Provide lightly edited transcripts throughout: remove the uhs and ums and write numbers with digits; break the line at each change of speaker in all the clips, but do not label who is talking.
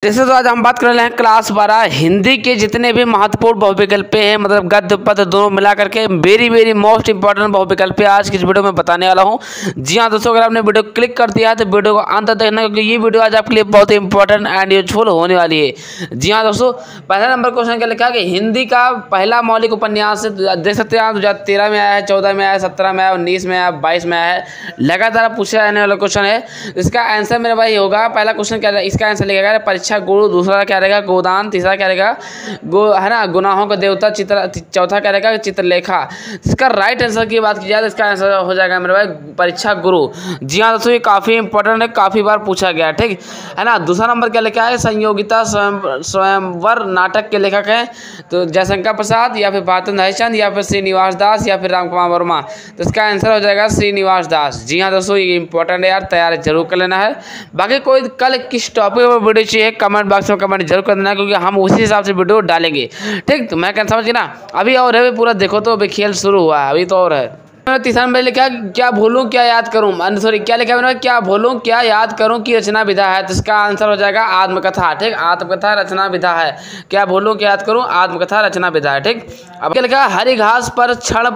जैसे तो आज हम बात कर रहे हैं क्लास 12 हिंदी के जितने भी महत्वपूर्ण बहुविकल्प हैं, मतलब गद्य पद दोनों मिला करके वेरी मोस्ट इंपॉर्टेंट बहुविकल्प आज की इस वीडियो में बताने वाला हूं। जी हाँ दोस्तों, अगर आपने वीडियो क्लिक कर दिया है तो वीडियो को अंत तक देखना, क्योंकि ये वीडियो आज आपके लिए बहुत इंपॉर्टेंट एंड यूजफुल होने वाली है। जी हाँ दोस्तों, पहला नंबर क्वेश्चन क्या लिखा है कि हिंदी का पहला मौलिक उपन्यास देख सकते हैं आप 2013 में आया है, 14 में आया है, 17 में आया, 19 में आया, 22 में आया है। लगातार पूछा जाने वाला क्वेश्चन है। इसका आंसर मेरे भाई होगा, पहला क्वेश्चन क्या, इसका आंसर लिखेगा परीक्षा गुरु, दूसरा क्या रहेगा गोदान, तीसरा क्या रहेगा है ना गुनाहों का देवता चित्र, चौथा क्या रहेगा चित्रलेखा। इसका राइट आंसर की बात की जाए तो इसका आंसर हो जाएगा मेरे भाई परीक्षा गुरु। जी हाँ दोस्तों, ये काफ़ी इंपॉर्टेंट है, काफ़ी बार पूछा गया, ठीक है ना। दूसरा नंबर क्या लिखा है, संयोगिता स्वयंवर नाटक के लेखक हैं तो जयशंकर प्रसाद या फिर भारतेंद्र हरिश्चंद्र या फिर श्रीनिवास दास या फिर रामकुमार वर्मा। तो इसका आंसर हो जाएगा श्रीनिवास दास। जी हाँ दोस्तों, ये इंपॉर्टेंट है यार, तैयार जरूर कर लेना है। बाकी कोई कल किस टॉपिक पर वीडियो चाहिए कमेंट बॉक्स में कमेंट जरूर कर देना, क्योंकि हम उसी हिसाब से वीडियो डालेंगे, ठीक। तो मैं क्या समझ गया ना, अभी और है पूरा देखो तो अभी खेल शुरू हुआ है, अभी तो और है। तीसरा नंबर लिखा क्या भूलूं क्या याद करूं, सॉरी क्या लिखा है क्या भूलूं क्या याद करूं की रचना विधा है। तो इसका आंसर हो जाएगा आत्मकथा, ठीक। आत्मकथा रचना विधा है। क्या भूलूं क्या याद करूं, आत्मकथा रचना विधा है, ठीक। अब क्या लिखा, हरी घास पर क्षण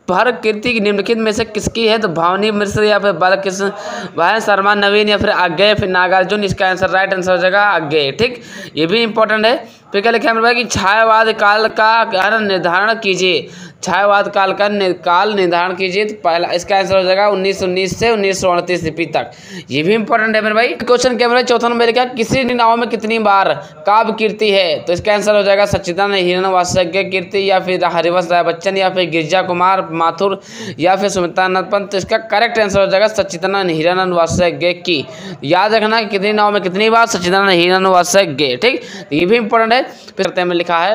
भर कीर्ति निम्नलिखित में से किसकी है। तो भावनी मिश्र या फिर बालकृष्ण भाई शर्मा नवीन या फिर अज्ञेय फिर नागार्जुन। इसका आंसर राइट आंसर हो जाएगा अज्ञेय, ठीक। ये भी इंपॉर्टेंट है। फिर क्या लिखा है कि छायावाद काल का निर्धारण कीजिए, छायावाद काल का काल निर्धारण कीजिए। तो पहला इसका आंसर हो जाएगा 1919 से 1938 ईस्वी तक। ये भी इंपॉर्टेंट है मेरे भाई। क्वेश्चन क्या मेरे चौथा नंबर क्या, किसी नाव में कितनी बार काव्य कीर्ति है। तो इसका आंसर हो जाएगा सच्चिदानंद हिरण वात्सल्य कीर्ति या फिर हरिवंश राय बच्चन या फिर गिरिजा कुमार माथुर या फिर सुमित्रानंद पंत। तो इसका करेक्ट आंसर हो जाएगा सच्चिदानंद हिरण वात्सल्य की। याद रखना कितनी नाव में कितनी बार, सच्चिदानंद हिरण वात्सल्य, ठीक। ये भी इंपॉर्टेंट है। फिर में लिखा है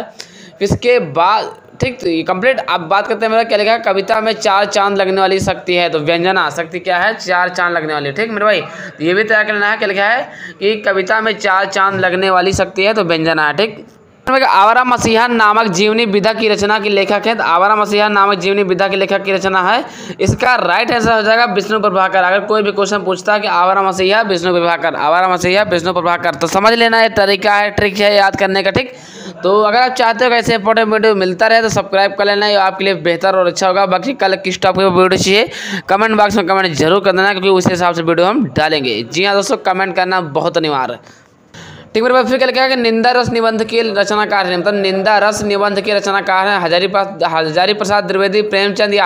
इसके बाद, ठीक। तो ये कंप्लीट। अब बात करते हैं मेरा क्या लिखा है, कविता में 4 चांद लगने वाली शक्ति है। तो व्यंजना शक्ति क्या है, 4 चांद लगने वाली, ठीक मेरे भाई। तो ये भी तैयार करना है। क्या लिखा है कि कविता में 4 चांद लगने वाली शक्ति है, तो व्यंजना है, ठीक। आवारा मसीहा नामक जीवनी विधा की रचना की लेखक है। तो आवारा मसीहा नामक जीवनी विधा की लेखक की रचना है। इसका राइट आंसर हो जाएगा विष्णु प्रभाकर। अगर कोई भी क्वेश्चन पूछता है कि आवारा मसीहा विष्णु प्रभाकर, आवारा मसीहा विष्णु प्रभाकर, तो समझ लेना ये तरीका है, ट्रिक है याद करने का, ठीक। तो अगर आप चाहते हो कि ऐसे इंपॉर्टेंट वीडियो मिलता रहे तो सब्सक्राइब कर लेना, ये आपके लिए बेहतर और अच्छा होगा। बाकी कल किस टॉपिक पर वीडियो चाहिए कमेंट बॉक्स में कमेंट जरूर कर देना, क्योंकि उस हिसाब से वीडियो हम डालेंगे। जी हाँ दोस्तों, कमेंट करना बहुत अनिवार्य है, ठीक मेरे भाई। फिर क्या लिखा है कि निंदा रस निबंध के रचनाकार है, मतलब निंदा रस निबंध के रचनाकार हैं हजारी प्रसाद द्विवेदी, प्रेमचंद या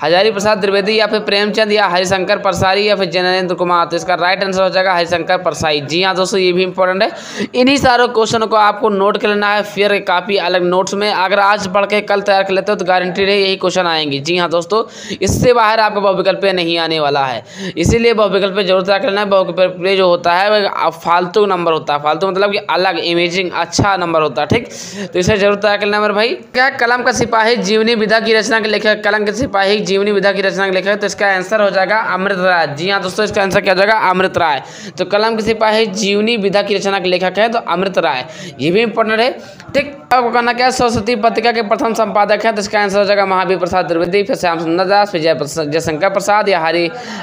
हजारी प्रसाद द्विवेदी या फिर प्रेमचंद या हरिशंकर परसाई या फिर जैनेन्द्र कुमार। तो इसका राइट आंसर हो जाएगा हरिशंकर परसाई। जी हाँ दोस्तों, ये भी इंपॉर्टेंट है। इन्हीं सारे क्वेश्चनों को आपको नोट कर लेना है फिर काफ़ी अलग नोट्स में। अगर आज पढ़ के कल तैयार कर लेते हो तो गारंटी है यही क्वेश्चन आएंगे। जी हाँ दोस्तों, इससे बाहर आपका बहुविकल्प नहीं आने वाला है, इसीलिए बहुविकल्प जरूर तैयार करना है। बहुविकल्प जो होता है फालतू नंबर होता है, फालतू मतलब कि अलग इमेजिंग अच्छा नंबर होता है, ठीक। तो इसे जरूर तैयार करना मेरे भाई। क्या कलम का सिपाही जीवनी विधा की रचना के लेखक, कलम के सिपाही जीवनी विधा की रचना के लेखक। तो इसका आंसर हो जाएगा अमृत राय। जी हाँ दोस्तों, इसका आंसर क्या हो जाएगा अमृत राय। तो कलम के सिपाही जीवनी विधा की रचना के लेखक है तो अमृत राय। ये भी इंपॉर्टेंट है, ठीक। आपको कहना क्या, सरस्वती पत्रिका के प्रथम संपादक है। तो इसका आंसर हो जाएगा महावीर प्रसाद द्विवेदी, फिर श्याम सुंदर दास, फिर जयशंकर प्रसाद या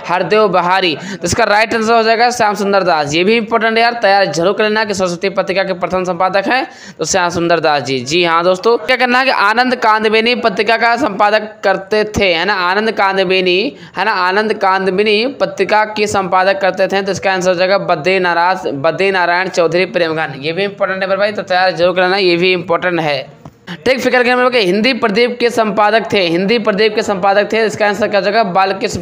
हरदेव बहारी। तो इसका राइट आंसर हो जाएगा श्याम सुंदर दास। ये भी इंपॉर्टेंट है यार, तैयार जरूर कर लेना कि सरस्वती पत्रिका के प्रथम संपादक हैं तो श्याम सुंदर दास जी। जी हाँ दोस्तों, क्या करना है कि आनंद कांदबेनी पत्रिका का संपादक करते थे, है ना। आनंद कांदबेनी, है ना, आनंद कांदबेनी पत्रिका के संपादक करते थे। तो इसका आंसर हो जाएगा बद्री नारायण चौधरी प्रेमघन। ये भी इंपॉर्टेंट है मेरे भाई, तो तैयार जरूर करना, ये भी इंपॉर्टेंट है, ठीक। फिक्र करें कि हिंदी प्रदीप के संपादक थे, हिंदी प्रदीप के संपादक थे। इसका आंसर क्या हो जाएगा बालकृष्ण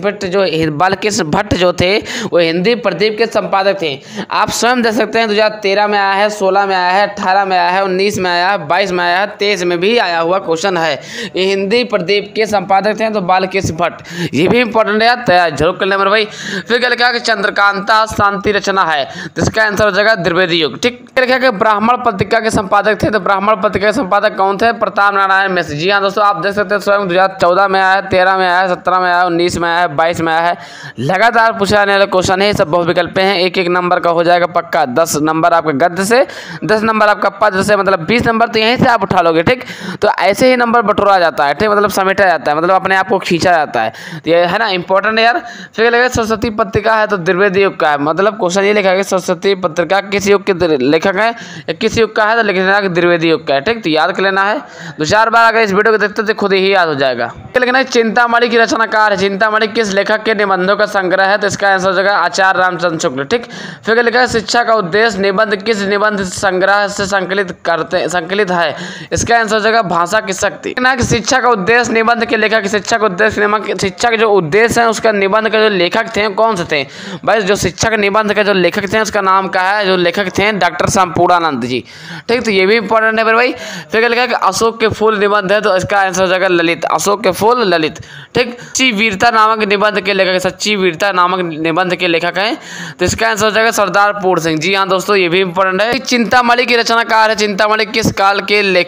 भट्ट जो थे वो हिंदी प्रदीप के संपादक थे। आप स्वयं देख सकते हैं 2013 में आया है, 16 में आया है, 18 में आया है, 19 में आया है, 22 में आया है, 23 में भी आया हुआ क्वेश्चन है। ये हिंदी प्रदीप के संपादक थे तो बालकृष्ण भट्ट। ये भी इंपॉर्टेंट है, तैयार जरूर कर लें मेरे भाई। फिर क्या लिखा कि चंद्रकांता शांति रचना है। तो इसका आंसर हो जाएगा द्विवेदी युग, ठीक। लिखा कि ब्राह्मण पत्रिका के संपादक थे। तो ब्राह्मण पत्रिका के संपादक कौन थे प्रताप नारायण मिश्र। जी हाँ दोस्तों, आप देख सकते हैं स्वयं 2014 में आया है, 13 में आया है, 17 में आया है, 19 में आया है, 22 में आया है। लगातार पूछे जाने वाले क्वेश्चन है, सब बहुविकल्प हैं। एक एक नंबर का हो जाएगा पक्का 10 नंबर आपका गद्य से, 10 नंबर आपका पद से, मतलब 20 नंबर तो यहीं से आप उठा लोगे। ठीक, तो ऐसे ही नंबर बटोरा जाता है। ठीक, मतलब समेटा जाता है, मतलब अपने आप को खींचा जाता है। तो ये है ना इंपॉर्टेंट यार। फिर लगेगा सरस्वती पत्रिका है तो द्विवेदी युग का है, मतलब क्वेश्चन ये लिखा है कि सरस्वती पत्रिका किस युग के लेखक है या किस युग का है, तो लिख लेना द्विवेदी युग का है। ठीक, तो याद कर लेना है। 2-4 बार अगर इस वीडियो को देखते तो खुद ही याद हो जाएगा। लिखना चिंतामणि की रचनाकार है। चिंतामणि किस लेखक के निबंधों का संग्रह है, तो इसका आंसर हो जाएगा आचार्य रामचंद्र शुक्ल। ठीक, फिर लिखा है शिक्षा का उद्देश्य निबंध किस निबंध संग्रह से संकलित है, इसका आंसर हो जाएगा भाषा की शक्ति। शिक्षा का उद्देश्य निबंध के लेखक, शिक्षा का उद्देश्य शिक्षा के जो उद्देश्य है उसका निबंध का जो लेखक थे कौन से थे भाई, जो शिक्षक निबंध का जो लेखक थे उसका नाम क्या है, जो लेखक थे डॉक्टर संपूर्णानंद जी। ठीक, तो ये भी इंपॉर्टेंट है मेरे भाई। फिर लिखा है कि अशोक के फूल निबंध है, तो इसका आंसर हो जाएगा ललित, अशोक के फूल ललित। ठीक, सच्ची वीरता नामक निबंध के लेखक, सच्ची वीरता नामक निबंध के लेखक हैं, तो इसका आंसर हो जाएगा सरदार पूर्ण सिंह। जी हाँ दोस्तों, ये भी इंपॉर्टेंट है। चिंतामणि की रचनाकार है, चिंतामणि किस काल के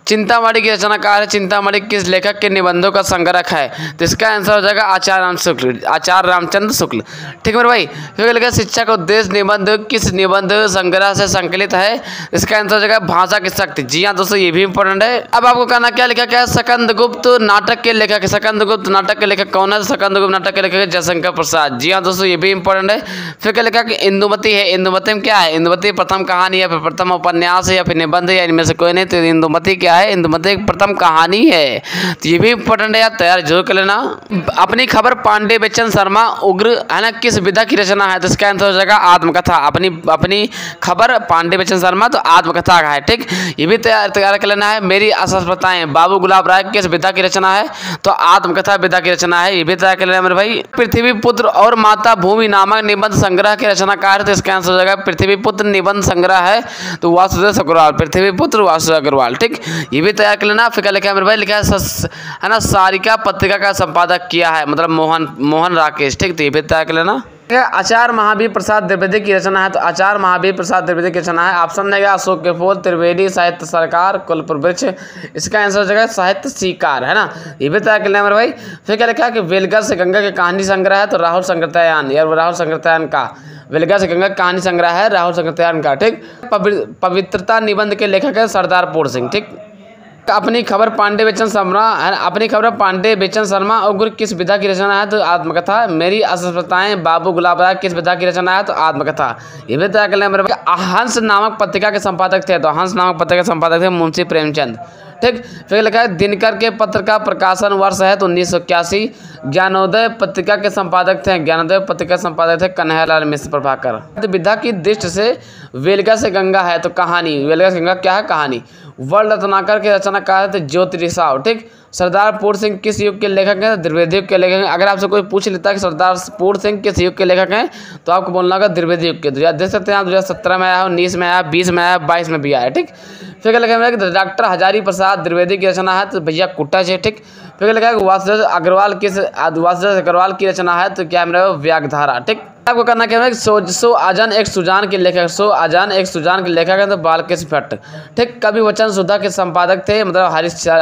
चिंतामणि की रचनाकार है, चिंतामणि किस लेखक के निबंधों का संग्रह है, तो इसका आंसर हो जाएगा आचार्य रामचंद्र शुक्ल। ठीक है मेरे भाई। फिर लिखा शिक्षा का उद्देश्य निबंध किस निबंध संग्रह से संकलित है, इसका आंसर हो जाएगा भाषा की शक्ति। जी हाँ दोस्तों, ये भी इंपॉर्टेंट है। अब आपको कहना क्या लिखा क्या है, स्कंदगुप्त नाटक के लेखक, स्कंदगुप्त नाटक के लेखक कौन है, स्कंदगुप्त नाटक के लेखक है जयशंकर प्रसाद। जी हाँ दोस्तों, ये भी इंपॉर्टेंट है। फिर क्या लिखा कि इंदुमती है, इंदुमती में क्या है, इंदुमती प्रथम कहानी है, फिर प्रथम उपन्यास है, या फिर निबंध है, या इनमें से कोई नहीं, तो इंदुमती क्या है, इंदुमती प्रथम कहानी है। तो ये भी इंपॉर्टेंट है यार, तैयार जरूर कर लेना। अपनी खबर पांडे बेचन शर्मा उग्र है ना किस विधा की रचना है, तो इसका आंसर हो जाएगा आत्मकथा। अपनी खबर पांडे बेचन शर्मा तो आत्मकथा का है। ठीक, ये भी तैयार कर लेना है। मेरी असफलताएं बाबू गुलाब राय किस विधा की रचना है, तो आत्मकथा विधा की रचना है, ये भी तैयार कर लेना मेरे भाई। पृथ्वी पुत्र और माता भूमि नामक निबंध संग्रह के रचनाकार, तो इसका आंसर हो जाएगा पृथ्वी पुत्र निबंध संग्रह है, तो वासुदेव अग्रवाल, पृथ्वी पुत्र वासुदेव अग्रवाल। ठीक, ये भी तैयार कर लेना। फिर क्या लिखा है मेरे भाई, लिखा है ना सारिका पत्रिका का संपादक किया है, मतलब मोहन राकेश। ठीक, तो ये भी तैयार कर लेना। आचार्य महावीर प्रसाद द्विवेदी की रचना है, तो आचार्य महावीर प्रसाद द्विवेदी की रचना है। ऑप्शन देगा अशोक के फूल, त्रिवेदी, साहित्य सरकार, कुलप्रवृक्ष, इसका आंसर हो जाएगा साहित्य शिकार, है ना, ये भी तैयार कर लेना मेरे भाई। फिर क्या लिखा है कि वेलगर से गंगा की कहानी संग्रह है, तो राहुल संकृत्यायन, यार राहुल संकृत्यायन का वेलगर से गंगा कहानी संग्रह है राहुल संकृत्यायन का। ठीक, पवित्रता निबंध के लेखक है सरदार पूर्ण सिंह। ठीक, अपनी खबर पांडे बेचन शर्मा, अपनी खबर पांडे बेचन शर्मा उग्र किस विधा की रचना है, तो आत्मकथा। मेरी असफलताएं बाबू गुलाब राय किस विधा की रचना है, तो आत्मकथा। ये भी तय कर लें। हंस नामक पत्रिका के संपादक थे, तो हंस नामक पत्रिका के संपादक थे मुंशी प्रेमचंद। ठीक, फिर लिखा है दिनकर के पत्र का प्रकाशन वर्ष है, तो 1981। ज्ञानोदय पत्रिका के संपादक थे, ज्ञानोदय पत्रिका के संपादक थे कन्हैयालाल मिश्र प्रभाकर। विधा की दृष्टि से वेलगा से गंगा है, तो कहानी, वेलगा से गंगा क्या है, कहानी। वर्ण रत्नाकर के रचनाकार थे ज्योति रिसाव। ठीक, सरदार पूर्ण सिंह किस युग के लेखक हैं, द्विवेदी युग के लेखक हैं। अगर आपसे कोई पूछ लेता है कि सरदार पूर्ण सिंह किस युग के लेखक हैं, तो आपको बोलना होगा द्विवेदी युग के। देख सकते हैं आप 2017 में आया, 19 में आया, 20 में आया, 22 में भी आया। ठीक, फिर क्या लिखा है कि डॉक्टर हजारी प्रसाद द्विवेदी की रचना है, तो भैया कुट्टा है। ठीक, फिर लिखा है कि वासुदेव अग्रवाल की रचना है, तो क्या मेरा व्यागधारा। ठीक, आपको करना क्या है, सो आजान एक सुजान के लेखक, सो आजान एक सुजान के लेखक है, तो बालकृष्ण भट्ट। ठीक, कवि वचन सुधा के संपादक थे, मतलब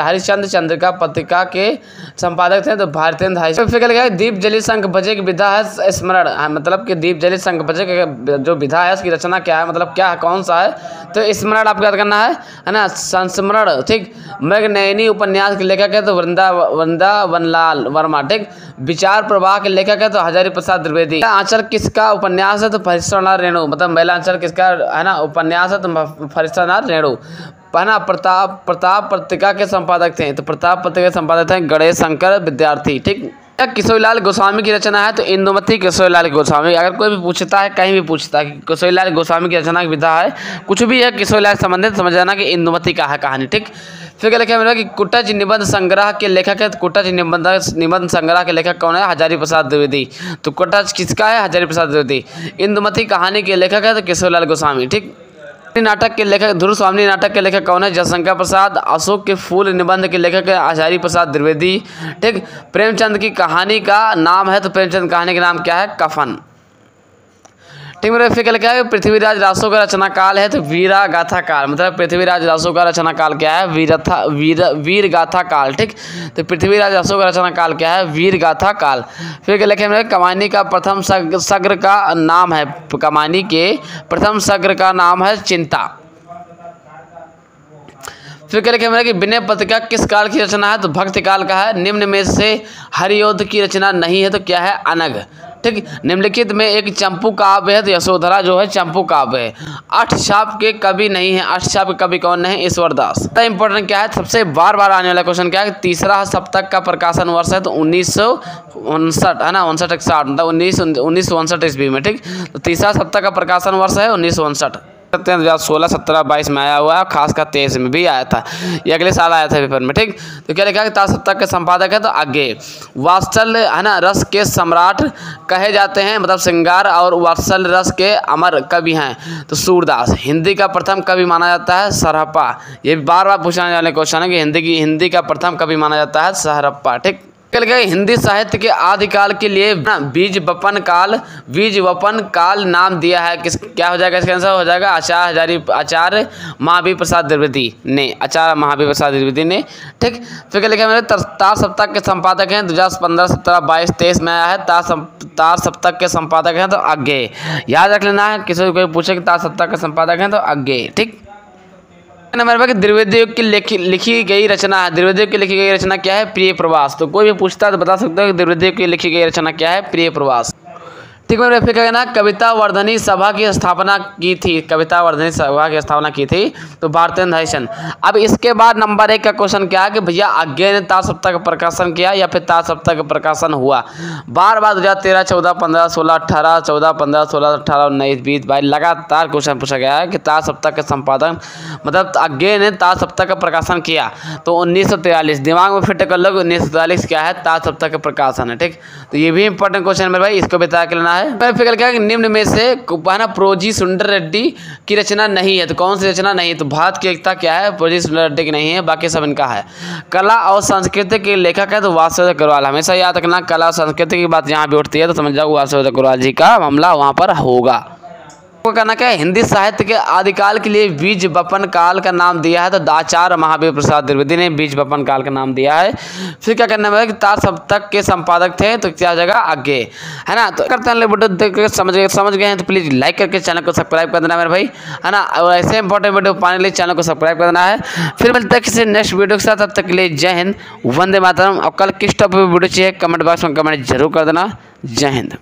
हरिश्चंद्र चंद्रिका पत्रिका के संपादक थे, तो भारतेंद्र हाई। फिर लिखा है दीप जली शंख भजे की विधा है स्मरण, मतलब कि दीप जली शंख भजे जो विधा है उसकी रचना क्या है, मतलब क्या कौन सा है, तो स्मरण आपको याद करना है ना, संस्मरण। ठीक, मेघनयनी उपन्यास के लेखक है, तो वृंदावनलाल वर्मा। ठीक, विचार प्रवाह के लेखक है, तो हजारी प्रसाद द्विवेदी। आंचल किसका उपन्यास है, तो फरिश्तानार रेणु, मतलब महिला आंचल किसका है ना उपन्यास है, तो फरिश्तानार रेणु। है ना प्रताप पत्रिका के संपादक थे, तो प्रताप पत्रिका के संपादक थे गणेश शंकर विद्यार्थी। ठीक, किशोरीलाल गोस्वामी की रचना है, तो इंदुमती किशोरीलाल गोस्वामी। अगर कोई भी पूछता है, कहीं भी पूछता है कि किशोरीलाल गोस्वामी की रचना की विधा है, कुछ भी है किशोरीलाल से संबंधित, समझ जाना कि इंदुमती का है कहानी। ठीक, फिर क्या लिखा है कि कुट्टज निबंध संग्रह के लेखक है, तो कुट्टज निबंध संग्रह के लेखक कौन है, हजारी प्रसाद द्विवेदी। तो कुट्टज किसका है, हजारी प्रसाद द्विवेदी। इंदुमती कहानी के लेखक है, तो किशोरीलाल गोस्वामी। ठीक, नाटक के लेखक ध्रुव स्वामी नाटक के लेखक कौन है, जयशंकर प्रसाद। अशोक के फूल निबंध के लेखक है हजारी प्रसाद द्विवेदी। ठीक, प्रेमचंद की कहानी का नाम है, तो प्रेमचंद कहानी का नाम क्या है, कफन। ठीक है। फिर क्या है, पृथ्वीराज रासो का रचना काल है तो वीरा गाथा काल, मतलब पृथ्वीराज रासो का रचना काल क्या है, वीर गाथा काल। ठीक, तो पृथ्वीराज रासो का रचना काल क्या है, वीर गाथा काल। फिर क्या लिखे, कमानी का प्रथम सग्र का नाम है, कमानी के प्रथम सग्र का नाम है चिंता। फिर क्या लिखे कि विनय पत्रिका किस काल की रचना है, तो भक्ति काल का है। निम्न में से हरियोध की रचना नहीं है तो क्या है, अनग। ठीक, निम्नलिखित में एक चंपू काव्य है तो यशोधरा जो है चंपू काव्य है। अष्टछाप के कवि नहीं है, अष्टछाप के कवि कौन है, ईश्वरदास। तो इंपॉर्टेंट क्या है, सबसे बार बार आने वाला क्वेश्चन क्या है, तीसरा सप्तक का प्रकाशन वर्ष है तो 1959 है ना, 59 मतलब 1959 ईस्वी में। ठीक, तो तीसरा सप्तक का प्रकाशन वर्ष है 1959। 2016, 17, 22 में आया हुआ है, खासकर 23 में भी आया था, ये अगले साल आया था पेपर में। ठीक, तो क्या लिखा है, तार सप्तक के संपादक है तो आगे वात्सल्य है ना रस के सम्राट कहे जाते हैं, मतलब श्रृंगार और वात्सल्य रस के अमर कवि हैं तो सूरदास। हिंदी का प्रथम कवि माना जाता है सरहप्पा, ये बार बार पूछने वाले क्वेश्चन है कि हिंदी का प्रथम कवि माना जाता है सरहप्पा। ठीक, हिंदी साहित्य के आदिकाल के लिए बीज वपन काल नाम दिया है किस, क्या हो जाएगा इसका आंसर हो जाएगा आचार्य महावीर प्रसाद द्विवेदी ने। ठीक, फिर क्या लिखा है, तार सप्तक के संपादक हैं 2015, 17, 22, 23 में आया है, तार सप्तक के संपादक हैं तो आगे याद रख लेना है, किसी को पूछे कि तार सप्तक के संपादक हैं तो आगे। ठीक, नंबर पर द्विवेदी युग की लिखी गई रचना है, द्विवेदी युग की लिखी गई रचना क्या है, प्रिय प्रवास। तो कोई भी पूछता है तो बता सकते हो कि द्विवेदी युग की लिखी गई रचना क्या है, प्रिय प्रवास। ठीक है, फिर कहना कविता वर्धनी सभा की स्थापना की थी, कविता वर्धनी सभा की स्थापना की थी तो भारतेंद्र हरिश्चंद्र। अब इसके बाद नंबर 1 का क्वेश्चन क्या है कि भैया आज्ञा ने तार सप्तक का प्रकाशन किया या फिर तार सप्तक का प्रकाशन हुआ। बार 2013, 14, 15, 16, 18, 14, 15, 16, 18, 19, 20, 22 लगातार क्वेश्चन पूछा गया है कि तार सप्तक के संपादन मतलब आज्ञा ने तार सप्तक का प्रकाशन किया तो 1943। दिमाग में फिट कर लो 1943 क्या है, तार सप्तक का प्रकाशन है। ठीक, तो ये भी इंपॉर्टेंट क्वेश्चन है मेरे भाई, इसको बता के लेना है। फिर क्या कि निम्न में से प्रोजी सुंदर रेड्डी की रचना नहीं है तो कौन सी रचना नहीं है, तो भारत की एकता क्या है, प्रोजी सुंदर रेड्डी की नहीं है, बाकी सब इनका है। कला और संस्कृति के लेखक है तो वासुदेव अग्रवाल। हमेशा याद रखना कला और संस्कृति की बात यहाँ भी उठती है तो समझ जाओ वासुदेव अग्रवाल जी का मामला वहाँ पर होगा। कहना क्या है, हिंदी साहित्य के आदिकाल के लिए बीज वपन काल का नाम दिया है तो आचार्य महावीर प्रसाद द्विवेदी ने बीज वपन काल का नाम दिया है। फिर क्या करना है कि तार सप्तक के संपादक थे तो क्या हो जाएगा आगे, है ना। तो करते हैं वीडियो देख के समझ गए हैं तो प्लीज लाइक करके चैनल को सब्सक्राइब कर देना मेरे भाई, है ना। और ऐसे इंपॉर्टेंट वीडियो पाने के लिए चैनल को सब्सक्राइब कर देना है। फिर मिलते हैं किसी नेक्स्ट वीडियो के साथ, तब तक के लिए जय हिंद, वंदे मातरम। और कल किस टॉपिक पर वीडियो चाहिए कमेंट बॉक्स में कमेंट जरूर कर देना। जय हिंद।